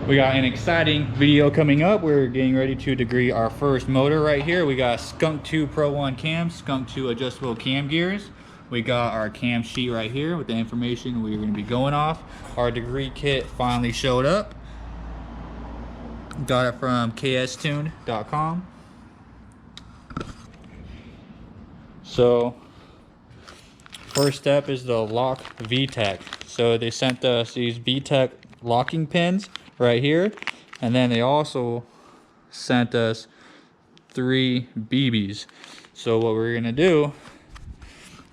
We got an exciting video coming up. We're getting ready to degree our first motor right here. We got skunk2 Pro 1 cams, skunk2 adjustable cam gears. We got our cam sheet right here with the information we're going to be going off. Our degree kit finally showed up. Got it from kstune.com. So first step is the lock VTEC. So they sent us these VTEC locking pins right here, and then they also sent us 3 BBs. So what we're gonna do,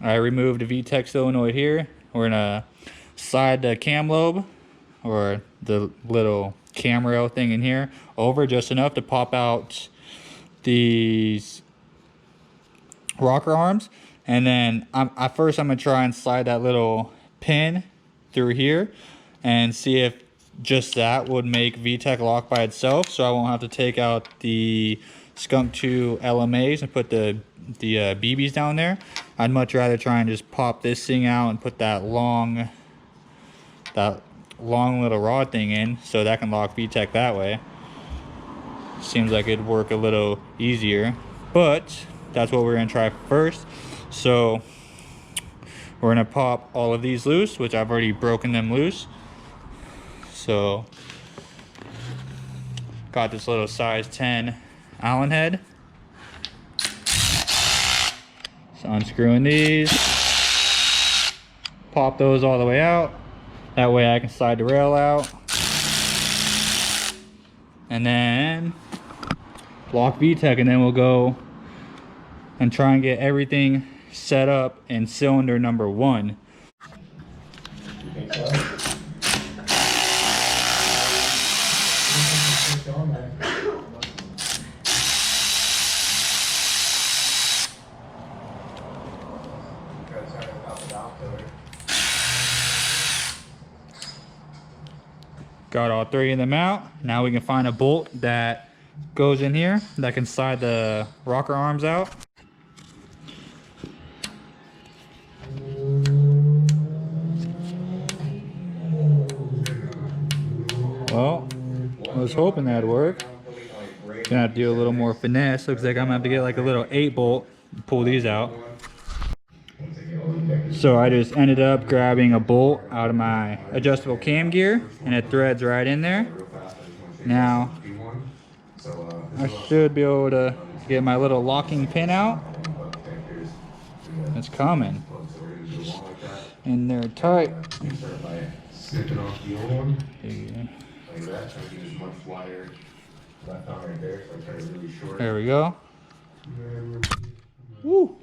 I removed the VTEC solenoid here. We're gonna slide the cam lobe, or the little cam rail thing in here, over just enough to pop out these rocker arms. And then at first I'm gonna try and slide that little pin through here and see if just that would make VTEC lock by itself, so I won't have to take out the skunk2 LMAs and put the BBs down there. I'd much rather try and just pop this thing out and put that long little rod thing in, so that can lock VTEC that way. Seems like it'd work a little easier, but that's what we're gonna try first. So we're gonna pop all of these loose, which I've already broken them loose. So got this little size 10 Allen head. So unscrewing these, pop those all the way out. That way I can slide the rail out. And then lock VTEC, and then we'll go and try and get everything set up in cylinder number 1. Got all 3 of them out. Now we can find a bolt that goes in here that can slide the rocker arms out. Well, I was hoping that'd work. Gonna have to do a little more finesse. Looks like I'm gonna have to get like a little 8 bolt and pull these out. So I just ended up grabbing a bolt out of my adjustable cam gear, and it threads right in there. Now I should be able to get my little locking pin out. It's coming in there tight. Snipping off the old one. Yeah. Like that, trying to use much wider left on right there, so I try to really short. There we go. Woo!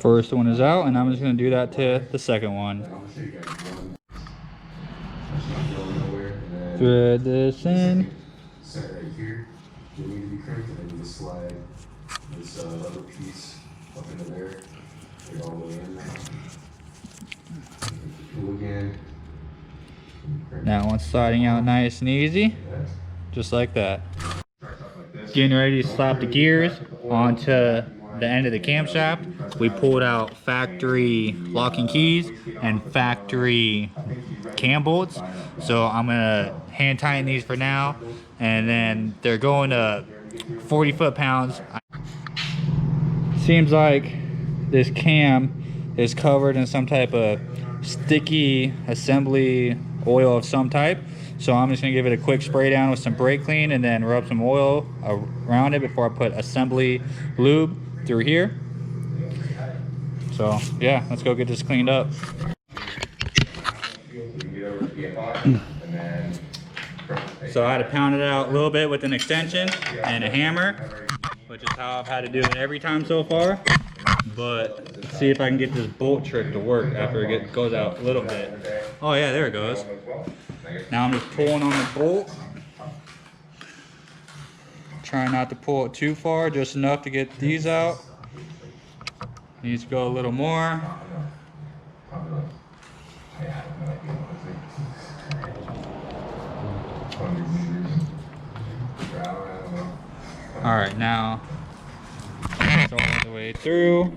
First one is out, and I'm just going to do that to the second one. Thread this in. Set right here. You need to be crimped, and then you just slide this other piece up into there. Get all the way in now. Pull again. That one's sliding out nice and easy, just like that. Getting ready to slap the gears onto the end of the camshaft. We pulled out factory locking keys and factory cam bolts. So I'm gonna hand tighten these for now, and then they're going to 40 foot-pounds. Seems like this cam is covered in some type of sticky assembly oil of some type, so I'm just gonna give it a quick spray down with some brake clean and then rub some oil around it before I put assembly lube through here. So yeah, let's go get this cleaned up. So I had to pound it out a little bit with an extension and a hammer, which is how I've had to do it every time so far. But see if I can get this bolt trick to work after it goes out a little bit. Oh yeah, there it goes. Now I'm just pulling on the bolt. Trying not to pull it too far, just enough to get these out. Needs to go a little more. Alright, now it's all the way through.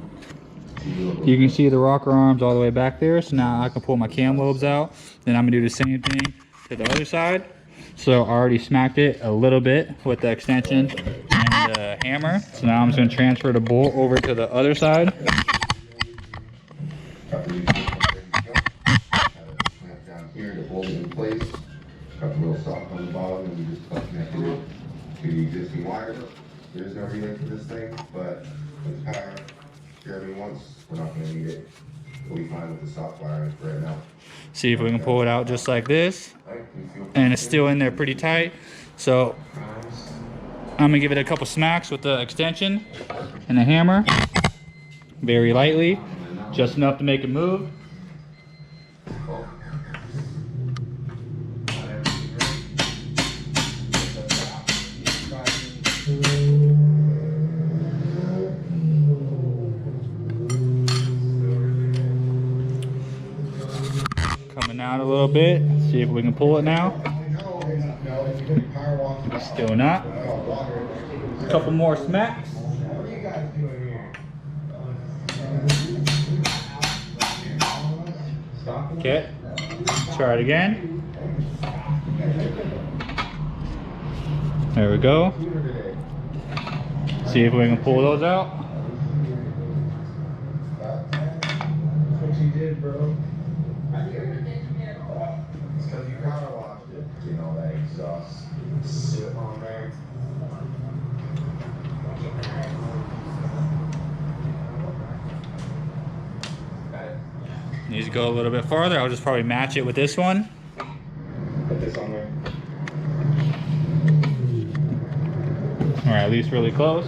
You can see the rocker arms all the way back there, so now I can pull my cam lobes out. Then I'm gonna do the same thing to the other side. So I already smacked it a little bit with the extension and the hammer. So now I'm just going to transfer the bolt over to the other side. Down here to hold it in place. Got the little sock on the bottom, and we just connected it to the existing wire. There is no relay for this thing, but with power, Jeremy wants, we're not going to need it. We'll be fine with the soft wire right now. See if we can pull it out just like this. And it's still in there pretty tight. So I'm gonna give it a couple smacks with the extension and the hammer. Very lightly, just enough to make it move. Coming out a little bit. See if we can pull it now. Still not. A couple more smacks. Okay. Try it again. There we go. See if we can pull those out. What you did, bro? It's because you power washed it. You know, that exhaust sit on there. Needs to go a little bit farther. I'll just probably match it with this one. Put this on there. Or at least really close.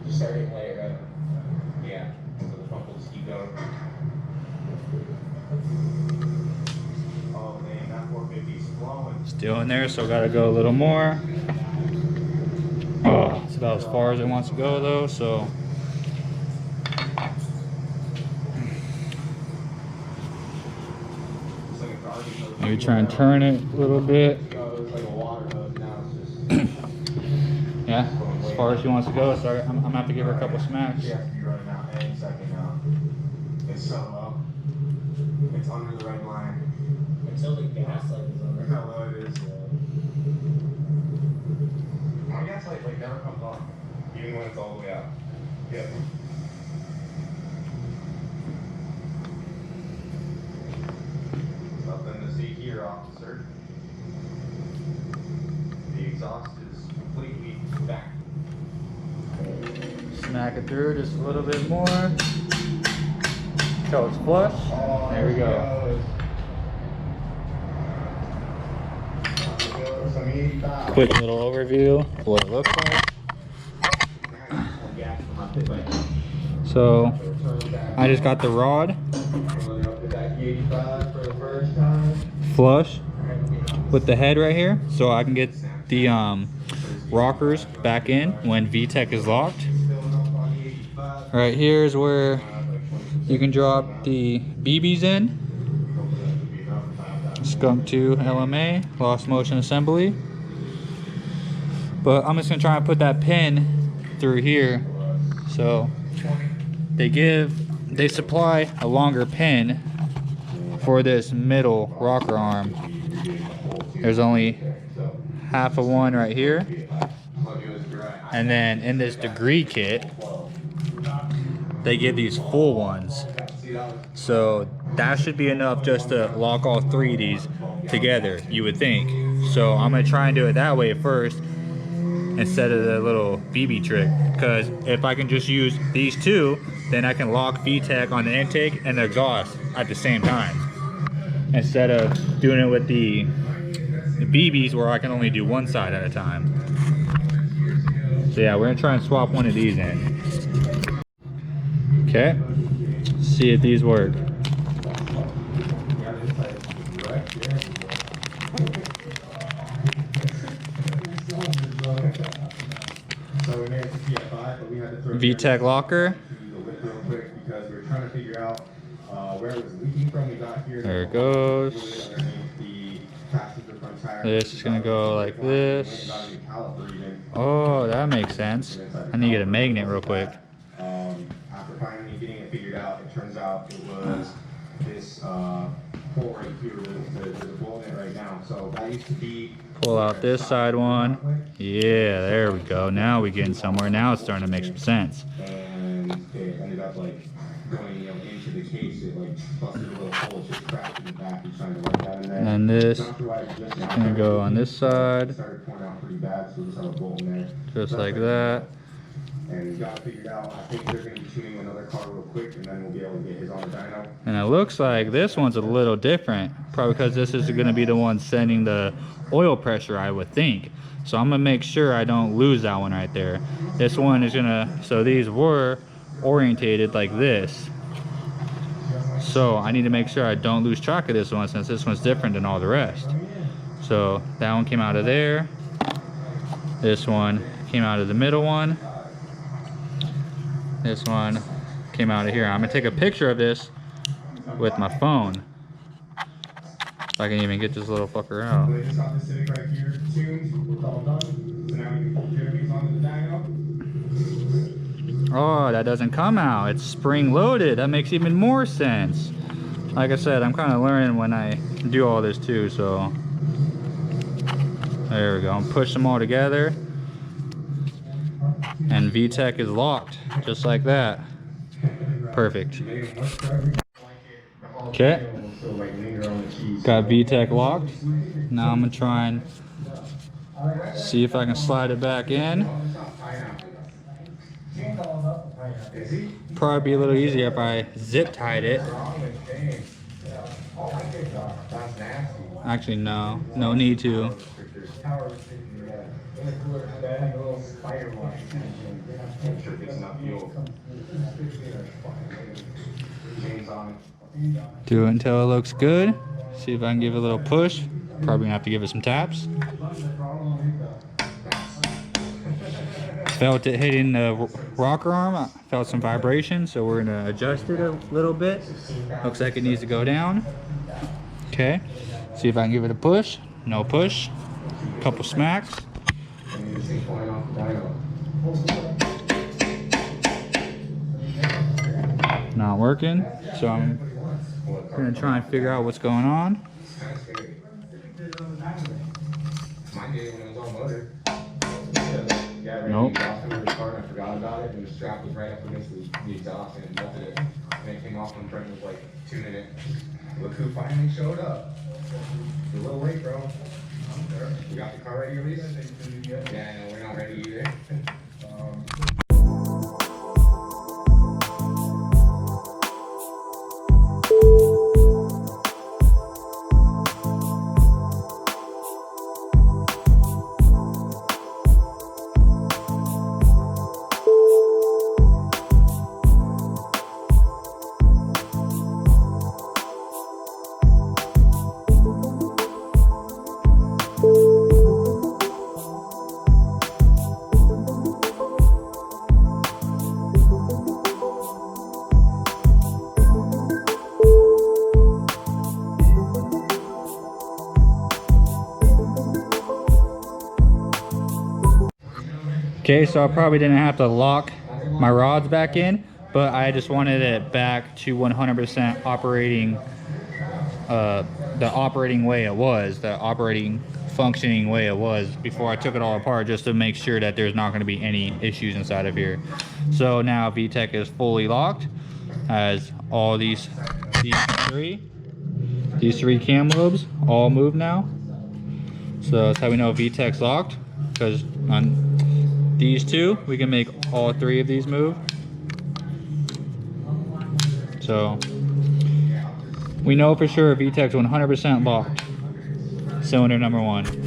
Just start hitting layer up. Yeah. So the pump will just keep going. Oh man, that 450 is flowing. Still in there, so gotta go a little more. Oh, it's about as far as it wants to go though, so. Maybe try and turn it a little bit. Yeah, as far as she wants to go, so I'm gonna have to give her a couple smacks. She has to be running out any second now. It's so low. It's under the red line. Until the gas light is on. Look how low it is. My gas light like never comes on, even when it's all the way out. Yep. Nothing to see here, officer. The exhaust is completely back. Smack it through just a little bit more. Till it's flush. There we go. Quick little overview of what it looks like. So I just got the rod flush with the head right here, so I can get the rockers back in when VTEC is locked. Right here is where you can drop the BBs in. Skunk2 LMA, lost motion assembly. But I'm just gonna try and put that pin through here. So they supply a longer pin for this middle rocker arm. There's only half of one right here. And then in this degree kit, they give these full ones. So that should be enough just to lock all three of these together, you would think. So I'm gonna try and do it that way first instead of the little BB trick. Because if I can just use these two, then I can lock VTEC on the intake and the exhaust at the same time. Instead of doing it with the BBs where I can only do one side at a time. So yeah, we're gonna try and swap one of these in. Okay, see if these work. VTEC locker. There it goes. This is gonna go like this. Oh, that makes sense. I need to get a magnet real quick. After finally getting it figured out, it turns out it was this hole right here. There's a hole in it right now. So that used to be. Pull out this side one. Yeah, there we go. Now we're getting somewhere. Now it's starting to make some sense. And it ended up like going, into the case. It like busted a little hole, it just cracked in the back. He's trying to work that in there. And then this is gonna go on this side. Started pouring out pretty bad, so we just have a bolt in there. Just like that. And we got it figured out. I think they're gonna be tuning another car real quick, and then we'll be able to get his on the dyno. And it looks like this one's a little different, probably because this is going to be the one sending the oil pressure, I would think. So I'm gonna make sure I don't lose that one right there. This one is gonna, so these were orientated like this. So I need to make sure I don't lose track of this one, since this one's different than all the rest. So that one came out of there. This one came out of the middle one. This one came out of here. I'm gonna take a picture of this with my phone. If I can even get this little fucker out. They just got this sitting right here, tuned, it's all done. So now we can pull Jeremy's onto the dyno. Oh, that doesn't come out. It's spring loaded. That makes even more sense. Like I said, I'm kind of learning when I do all this too, so. There we go. I'm push them all together. And VTEC is locked, just like that. Perfect. Okay. Got VTEC locked. Now I'm gonna try and see if I can slide it back in. Probably be a little easier if I zip tied it. Actually, no need to. Do it until it looks good. See if I can give it a little push. Probably gonna have to give it some taps. Felt it hitting the rocker arm. I felt some vibration, so we're gonna adjust it a little bit. Looks like it needs to go down. Okay. See if I can give it a push. No push. Couple smacks. Not working, so I'm gonna try and figure out what's going on. Nope. I forgot about it, and the strap was right up against the exhaust, and it melted it. And it came off when Brent was like 2 minutes. Look who finally showed up. You're a little late, bro. You got the car ready, Elise? Yeah, no, we're not ready either. Okay, so I probably didn't have to lock my rods back in, but I just wanted it back to 100% operating, the operating way it was, the operating functioning way it was before I took it all apart, just to make sure that there's not going to be any issues inside of here. So now VTEC is fully locked, as all these three cam lobes all move now. So that's how we know VTEC's locked, because on these two, we can make all three of these move. So we know for sure VTEC's 100% locked. Cylinder number 1.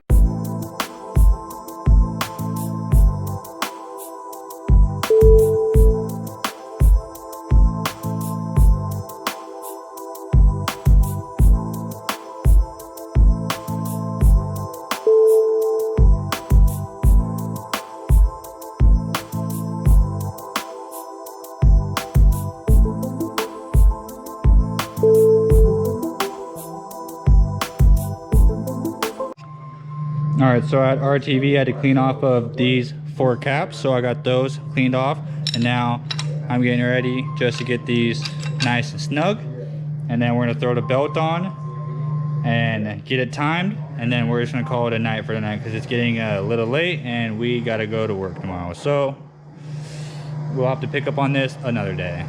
Alright, so at RTV I had to clean off of these 4 caps, so I got those cleaned off, and now I'm getting ready just to get these nice and snug, and then we're going to throw the belt on and get it timed, and then we're just gonna call it a night for the night because it's getting a little late and we gotta go to work tomorrow. So we'll have to pick up on this another day.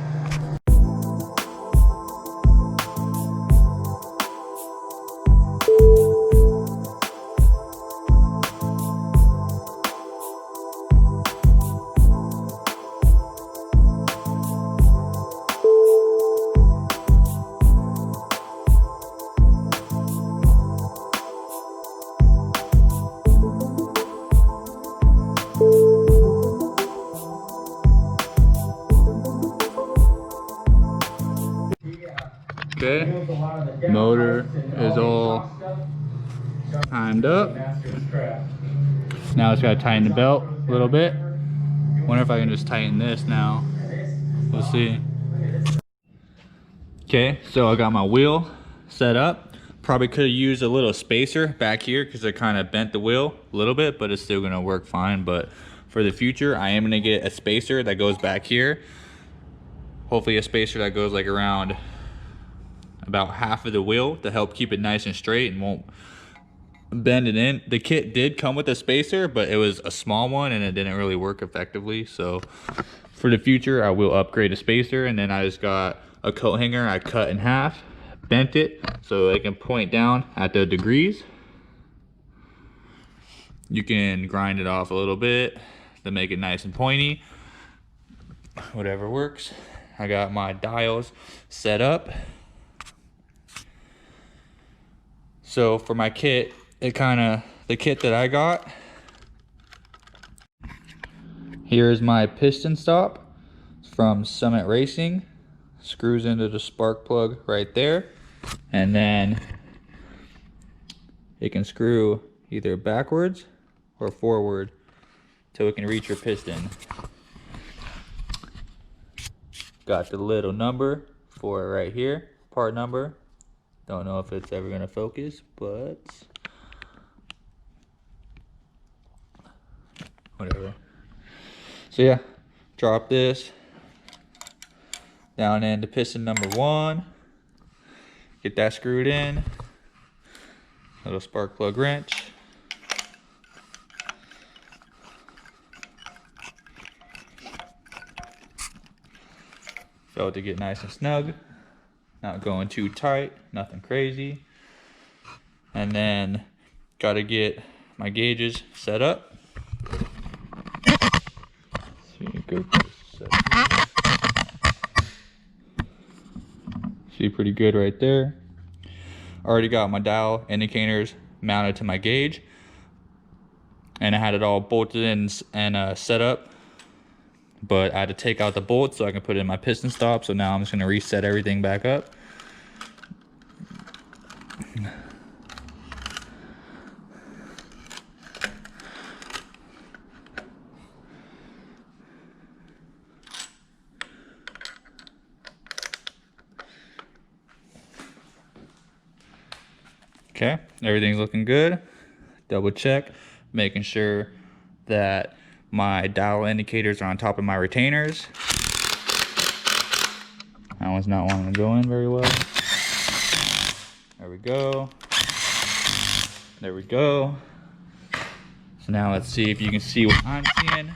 Okay, motor is all timed up. Now it's got to tighten the belt a little bit. Wonder if I can just tighten this now. We'll see. Okay, so I got my wheel set up. Probably could have used a little spacer back here because I kind of bent the wheel a little bit, but it's still gonna work fine. But for the future, I am gonna get a spacer that goes back here. Hopefully a spacer that goes like around about half of the wheel to help keep it nice and straight and won't bend it in. The kit did come with a spacer, but it was a small one and it didn't really work effectively. So for the future, I will upgrade a spacer. And then I just got a coat hanger I cut in half, bent it so it can point down at the degrees. You can grind it off a little bit to make it nice and pointy. Whatever works. I got my dials set up. So for my kit, the kit that I got, here's my piston stop. It's from Summit Racing. Screws into the spark plug right there. And then it can screw either backwards or forward till it can reach your piston. Got the little number for it right here, part number. Don't know if it's ever gonna focus, but whatever. So yeah, drop this down into piston number 1. Get that screwed in. Little spark plug wrench. Felt to get nice and snug. Not going too tight, nothing crazy. And then got to get my gauges set up. See, pretty good right there. Already got my dial indicators mounted to my gauge. And I had it all bolted in and set up. But I had to take out the bolt so I can put it in my piston stop. So now I'm just going to reset everything back up. Okay, everything's looking good. Double check, making sure that my dial indicators are on top of my retainers. That one's not wanting to go in very well. There we go. There we go. So now let's see if you can see what I'm seeing.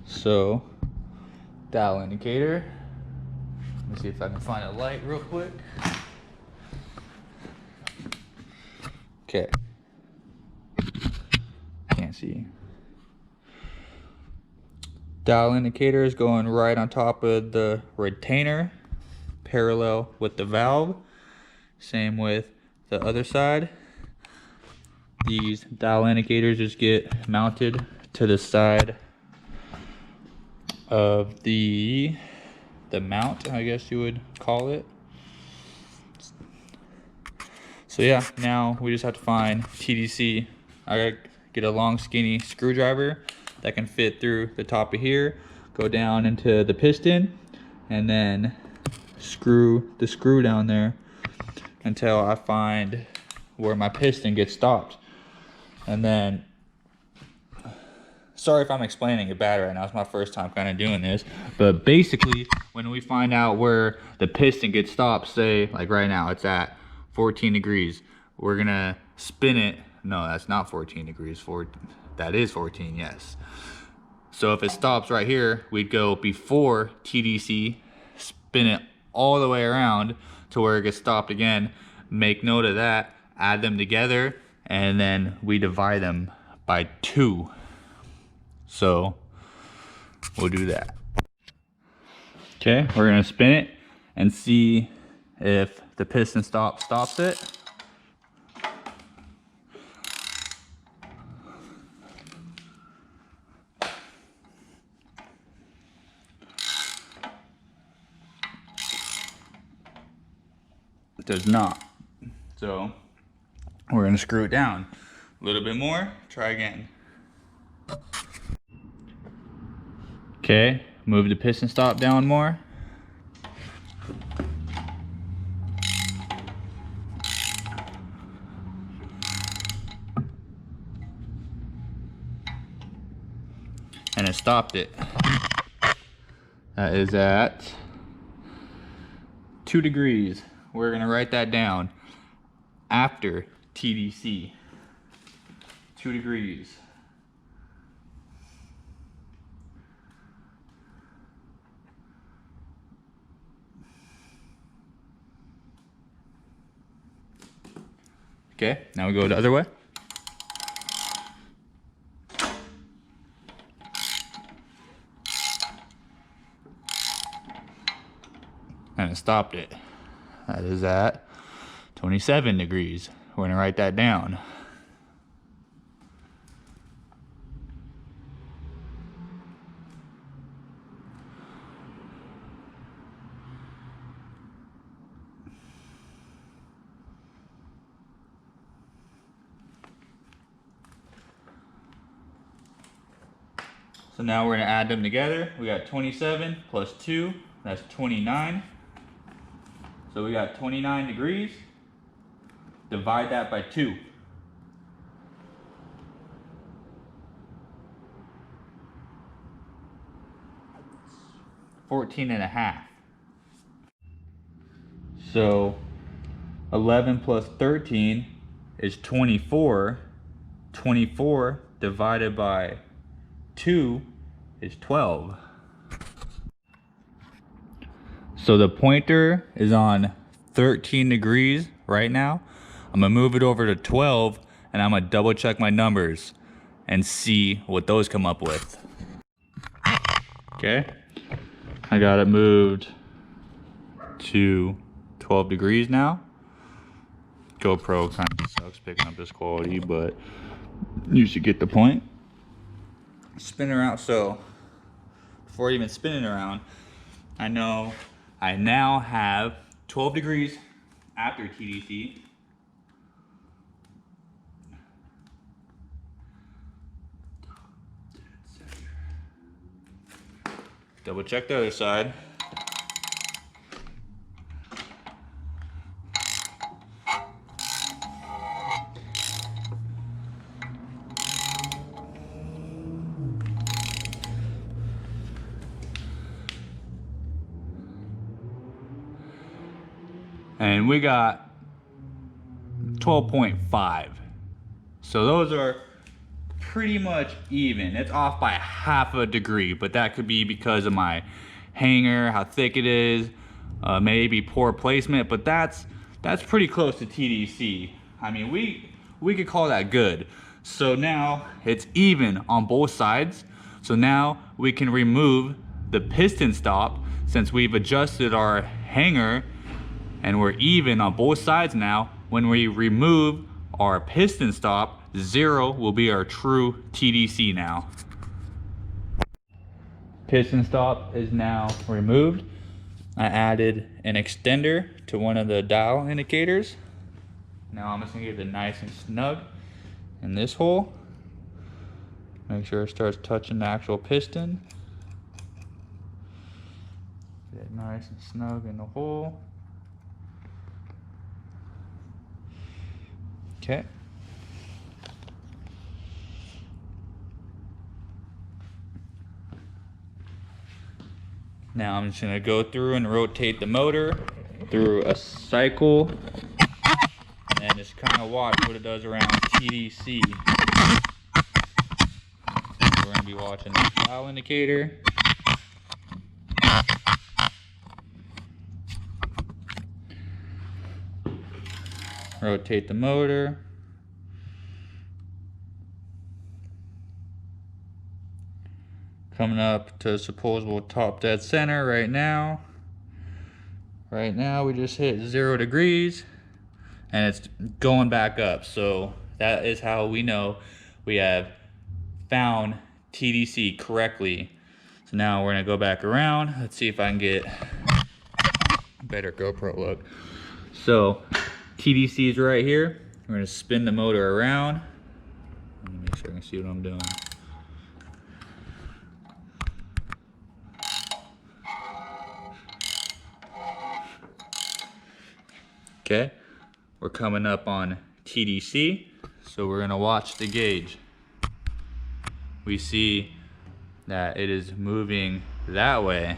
So, dial indicator. Let me see if I can find a light real quick. Okay. Can't see. Dial indicator is going right on top of the retainer, parallel with the valve. Same with the other side. These dial indicators just get mounted to the side of the mount, I guess you would call it. So yeah, now we just have to find TDC. I gotta get a long skinny screwdriver that can fit through the top of here, go down into the piston, and then screw the screw down there until I find where my piston gets stopped. And then sorry if I'm explaining it bad right now. It's my first time kind of doing this. But basically, when we find out where the piston gets stopped, say like right now it's at 14 degrees, we're gonna spin it. No, that's not 14 degrees. That is 14, yes. So if it stops right here, we'd go before TDC, spin it all the way around to where it gets stopped again. Make note of that, add them together, and then we divide them by 2. So we'll do that. Okay, we're gonna spin it and see if the piston stops it. It does not. So we're gonna screw it down a little bit more. Try again. Okay, move the piston stop down more. And it stopped it. That is at 2 degrees. We're gonna write that down. After TDC, 2 degrees. Okay, now we go the other way. And it stopped it. That is at 27 degrees. We're gonna write that down. So now we're gonna add them together. We got 27 plus 2, that's 29. So we got 29 degrees. Divide that by 2. $14.5. So 11 plus 13 is 24. 24 divided by 2 is 12. So the pointer is on 13 degrees right now. I'm gonna move it over to 12 and I'm gonna double check my numbers and see what those come up with. Okay, I got it moved to 12 degrees now. GoPro kind of sucks picking up this quality, but you should get the point. Spin around. So before even spinning around, I know I now have 12 degrees after TDC. Double check the other side. And we got 12.5. So those are pretty much even. It's off by half a degree, but that could be because of my hanger, how thick it is, maybe poor placement, but that's pretty close to TDC. I mean, we could call that good. So now it's even on both sides. So now we can remove the piston stop since we've adjusted our hanger and we're even on both sides now. When we remove our piston stop, 0 will be our true TDC now. Piston stop is now removed. I added an extender to one of the dial indicators. Now I'm just gonna get it nice and snug in this hole. Make sure it starts touching the actual piston. Get it nice and snug in the hole. Okay. Now I'm just gonna go through and rotate the motor through a cycle and just kind of watch what it does around TDC. We're gonna be watching the dial indicator. Rotate the motor. Coming up to supposable top dead center right now. Right now we just hit 0 degrees and it's going back up. So that is how we know we have found TDC correctly. So now we're gonna go back around. Let's see if I can get a better GoPro look. So TDC is right here. We're gonna spin the motor around. Let me make sure I can see what I'm doing. Okay, we're coming up on TDC, so we're gonna watch the gauge. We see that it is moving that way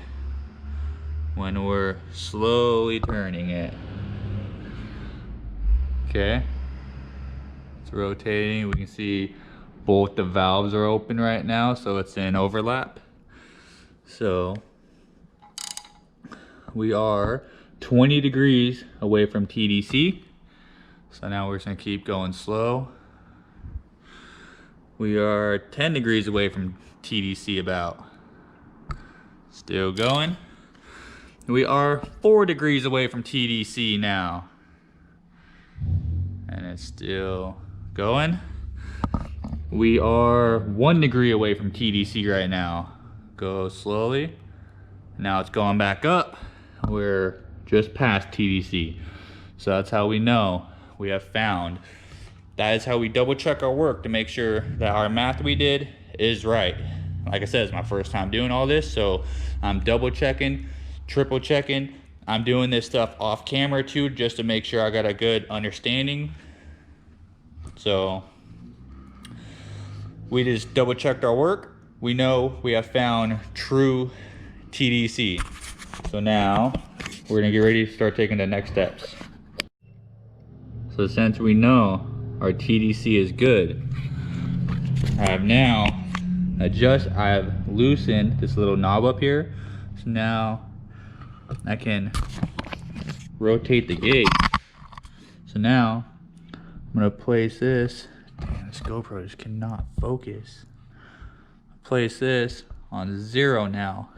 when we're slowly turning it. Okay, it's rotating. We can see both the valves are open right now, so it's in overlap. So we are 20 degrees away from TDC. So now we're just gonna keep going slow. We are 10 degrees away from TDC about. Still going. We are 4 degrees away from TDC now. And it's still going. We are 1 degree away from TDC right now. Go slowly. Now it's going back up. We're just past TDC. So that's how we know we have found. That is how we double check our work to make sure that our math we did is right. Like I said, it's my first time doing all this, so I'm double checking, triple checking. I'm doing this stuff off camera too, just to make sure I got a good understanding. So we just double checked our work. We know we have found true TDC. So now we're gonna get ready to start taking the next steps. So since we know our TDC is good, I have now loosened this little knob up here. So now I can rotate the gauge. So now I'm gonna place this. Damn, this GoPro just cannot focus. Place this on 0 now.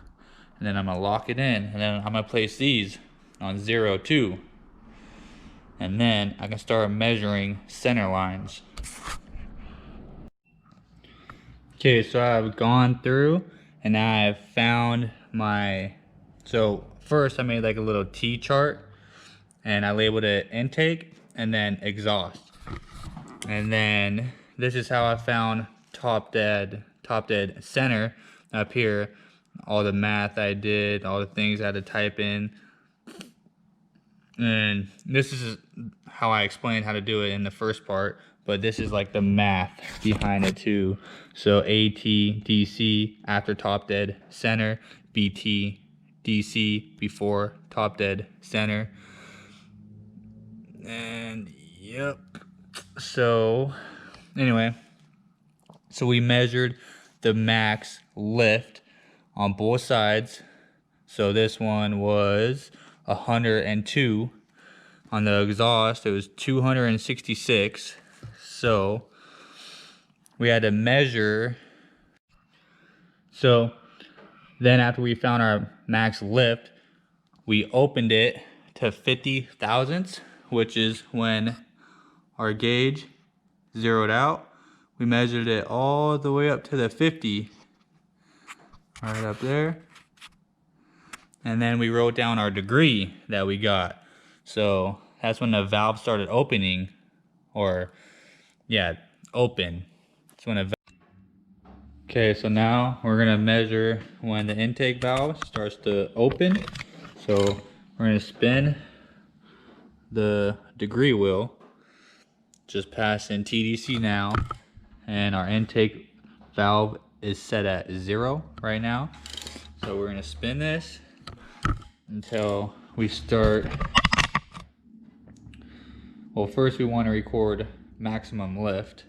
And then I'm gonna lock it in, and then I'm gonna place these on 0 too. And then I can start measuring center lines. Okay, so I've gone through and I've found so first I made like a little T chart and I labeled it intake and then exhaust. And then this is how I found top dead center up here. All the math I did, all the things I had to type in. And this is how I explained how to do it in the first part, but this is like the math behind it too. So AT, DC after top dead center, BT, DC before top dead center. And yep. So anyway, so we measured the max lift on both sides. So this one was 102. On the exhaust it was 266. So we had to measure. So then after we found our max lift, we opened it to 50 thousandths, which is when our gauge zeroed out. We measured it all the way up to the 50, right up there. And then we wrote down our degree that we got. So that's when the valve started opening, or yeah, open. That's when Okay, so now we're gonna measure when the intake valve starts to open. So we're gonna spin the degree wheel, just passing TDC now, and our intake valve is set at 0 right now. So we're gonna spin this until we start. Well, first we want to record maximum lift.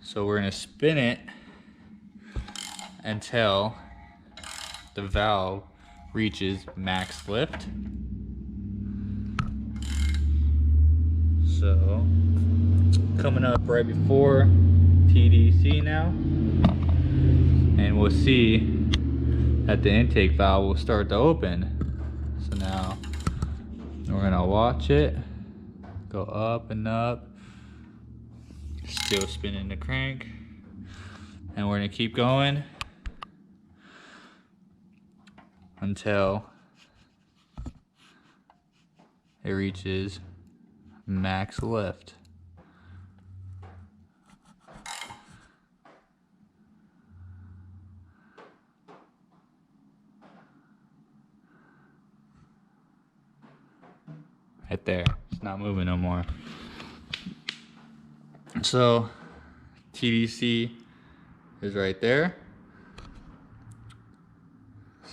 So we're going to spin it until the valve reaches max lift. So coming up right before TDC now, and we'll see that the intake valve will start to open. So now we're gonna watch it go up and up, still spinning the crank, and we're gonna keep going until it reaches max lift. Right there, it's not moving no more. So TDC is right there.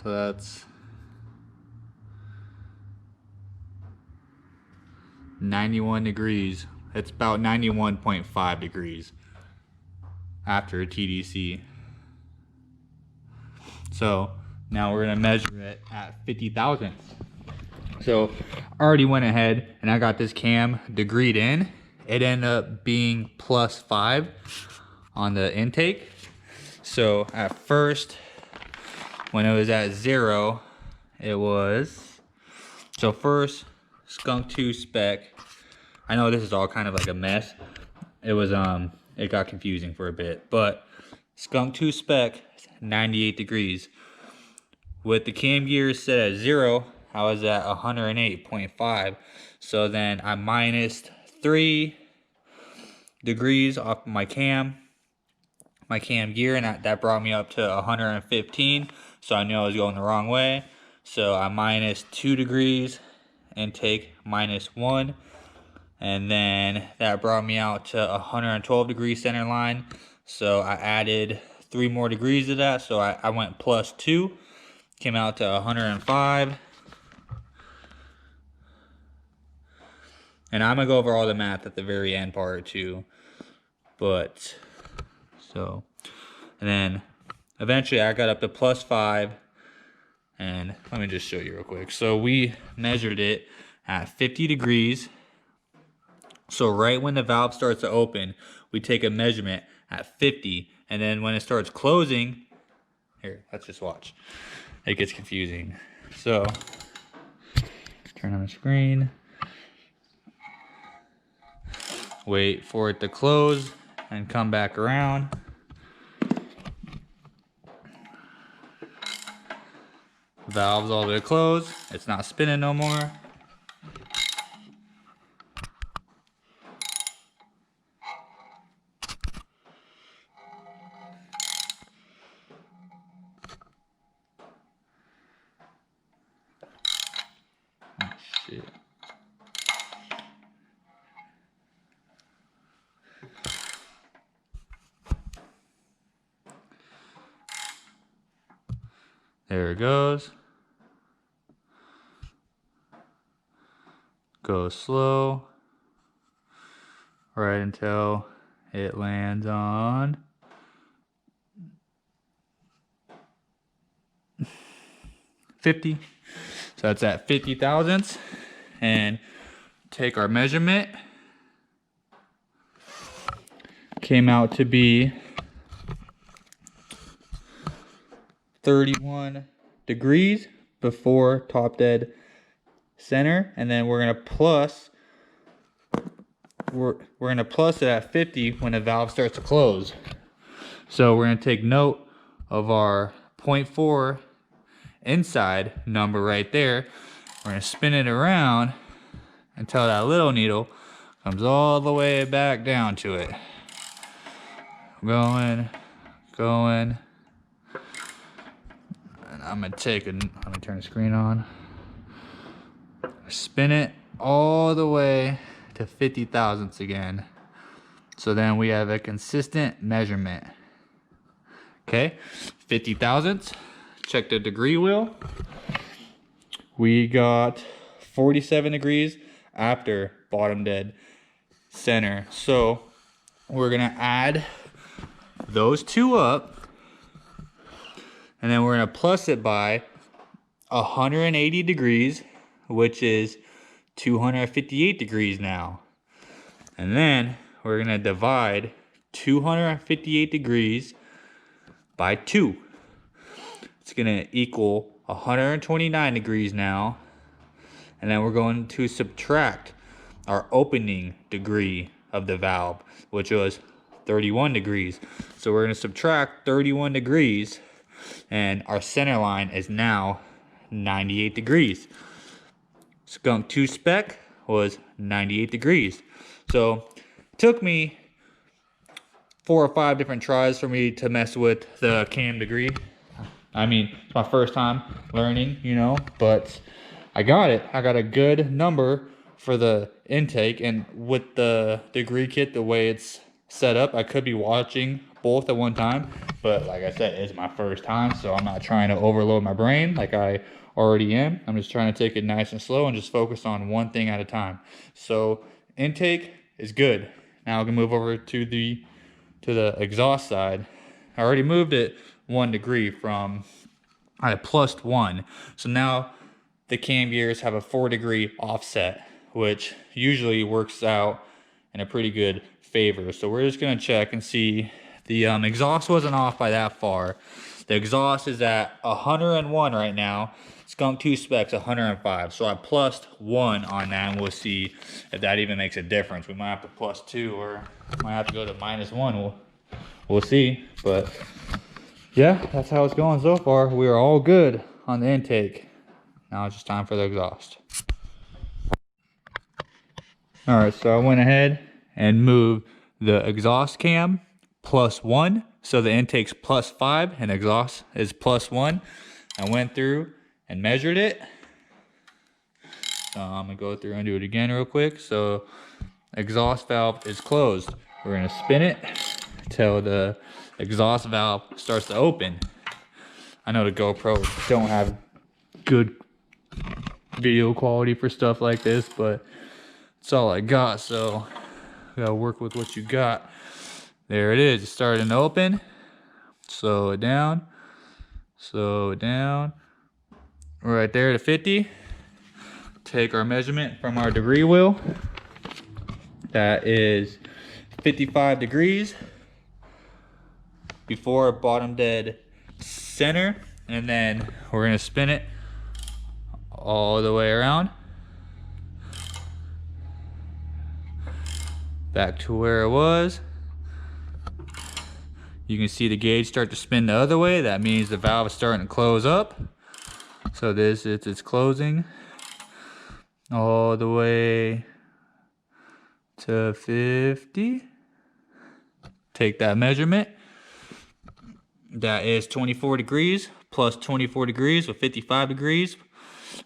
So that's 91 degrees. It's about 91.5 degrees after a TDC. So now we're gonna measure it at 50 thousandths. So I already went ahead and I got this cam degreed in. It ended up being +5 on the intake. So at first, when it was at 0, it was, so first skunk2 spec. I know this is all kind of like a mess. It was it got confusing for a bit, but skunk2 spec 98 degrees. With the cam gears set at 0, I was at 108.5. So then I minused 3 degrees off my cam gear, and that brought me up to 115. So I knew I was going the wrong way. So I minused 2 degrees, intake -1, and then that brought me out to 112 degrees center line. So I added 3 more degrees to that. So I went +2, came out to 105. And I'm gonna go over all the math at the very end part too. But so, and then eventually I got up to +5. And let me just show you real quick. So we measured it at 50 degrees. So right when the valve starts to open, we take a measurement at 50. And then when it starts closing, here, let's just watch. It gets confusing. So turn on the screen. Wait for it to close and come back around. Valve's all the way closed. It's not spinning no more. Oh, shit. There it goes. Go slow. Right until it lands on 50. So that's at 50 thousandths. And take our measurement. Came out to be 31 degrees before top dead center, and then we're gonna plus it at 50 when the valve starts to close. So we're gonna take note of our 0.4 inside number right there. We're gonna spin it around until that little needle comes all the way back down to it. Going. And I'm gonna let me turn the screen on. Spin it all the way to 50 thousandths again. So then we have a consistent measurement. Okay, 50 thousandths. Check the degree wheel. we got 47 degrees after bottom dead center. So we're gonna add those two up, and then we're gonna plus it by 180 degrees, which is 258 degrees now. And then we're gonna divide 258 degrees by 2. It's gonna equal 129 degrees now. And then we're going to subtract our opening degree of the valve, which was 31 degrees. So we're gonna subtract 31 degrees, and our center line is now 98 degrees. Skunk2 spec was 98 degrees. So it took me 4 or 5 different tries for me to mess with the cam degree. I mean, it's my first time learning, you know, but I got it. I got a good number for the intake, and with the degree kit, the way it's set up, I could be watching both at one time, but like I said, it's my first time, so I'm not trying to overload my brain like I already am. I'm just trying to take it nice and slow and just focus on one thing at a time. So intake is good. Now I can move over to the exhaust side. I already moved it 1 degree from, I plus 1. So now the cam gears have a 4 degree offset, which usually works out in a pretty good favor. So we're just gonna check and see. The exhaust wasn't off by that far. The exhaust is at 101 right now. Skunk2 specs 105. So I plus 1 on that, and we'll see if that even makes a difference. We might have to plus 2, or might have to go to -1. We'll see. But yeah, that's how it's going so far. We are all good on the intake. Now it's just time for the exhaust. All right, so I went ahead and moved the exhaust cam +1. So the intake's +5 and exhaust is +1. I went through and measured it. So I'm gonna go through and do it again real quick. So exhaust valve is closed. We're gonna spin it till the exhaust valve starts to open. I know the GoPro don't have good video quality for stuff like this, but it's all I got, so you gotta work with what you got. There it is. It's starting to open. Slow it down. Slow it down. Right there to 50. Take our measurement from our degree wheel. That is 55 degrees before bottom dead center, and then we're gonna spin it all the way around back to where it was. You can see the gauge start to spin the other way. That means the valve is starting to close up. So it's closing all the way to 50. Take that measurement. That is 24 degrees plus 24 degrees with 55 degrees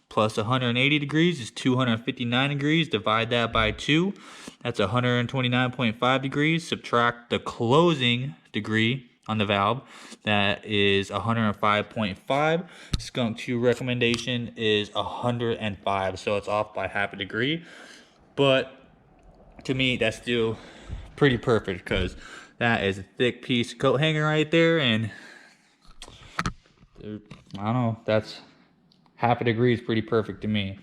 plus 180 degrees is 259 degrees. Divide that by 2. That's 129.5 degrees. Subtract the closing degree on the valve. That is 105.5. Skunk2 recommendation is 105, so it's off by half a degree. But to me, that's still pretty perfect, because that is a thick piece of coat hanger right there, and I don't know, that's half a degree is pretty perfect to me.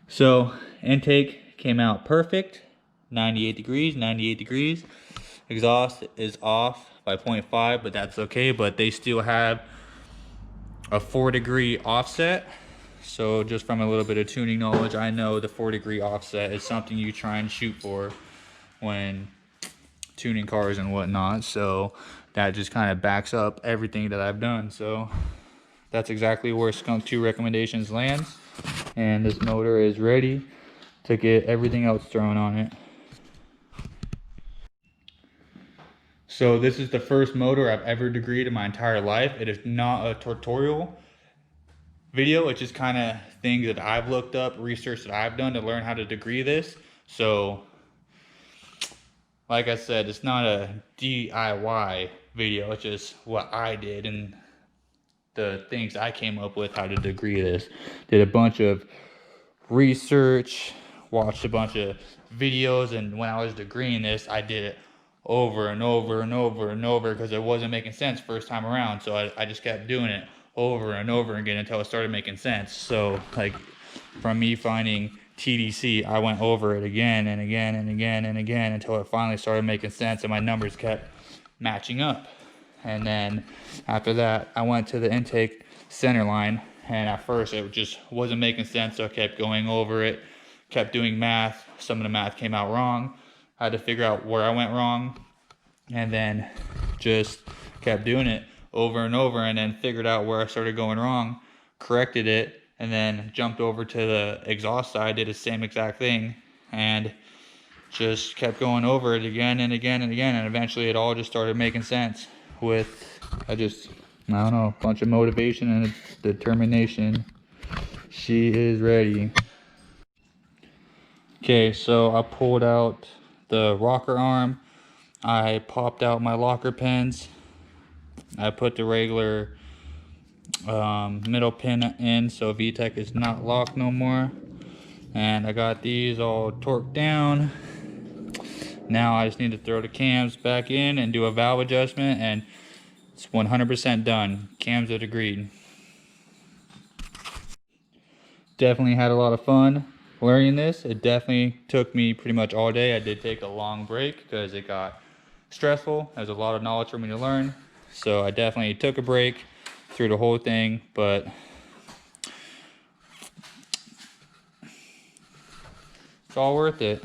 So intake came out perfect, 98 degrees, 98 degrees. Exhaust is off by 0.5, but that's okay. But they still have a 4 degree offset. So just from a little bit of tuning knowledge, I know the 4 degree offset is something you try and shoot for when tuning cars and whatnot. So that just kind of backs up everything that I've done. So that's exactly where Skunk2 recommendations lands. And this motor is ready to get everything else thrown on it. So this is the first motor I've ever degreed in my entire life. It is not a tutorial video. It's just kind of things that I've looked up, research that I've done to learn how to degree this. So like I said, it's not a DIY video. It's just what I did, and the things I came up with how to degree this. Did a bunch of research, watched a bunch of videos, and when I was degreeing this, I did it over and over and over and over because it wasn't making sense first time around. So I just kept doing it over and over again until it started making sense. So like from me finding TDC, I went over it again and again and again and again until it finally started making sense and my numbers kept matching up. And then after that, I went to the intake center line, and at first it just wasn't making sense, so I kept going over it, kept doing math. Some of the math came out wrong. I had to figure out where I went wrong, and then just kept doing it over and over, and then figured out where I started going wrong, corrected it, and then jumped over to the exhaust side, did the same exact thing, and just kept going over it again and again and again, and eventually it all just started making sense with I don't know, a bunch of motivation and determination. She is ready. Okay, so I pulled out the rocker arm, I popped out my locker pins, I put the regular middle pin in so VTEC is not locked no more, and I got these all torqued down. Now I just need to throw the cams back in and do a valve adjustment, and it's 100% done. Cams are agreed. Definitely had a lot of fun learning this. It definitely took me pretty much all day. I did take a long break because it got stressful. There's a lot of knowledge for me to learn. So I definitely took a break through the whole thing, but it's all worth it.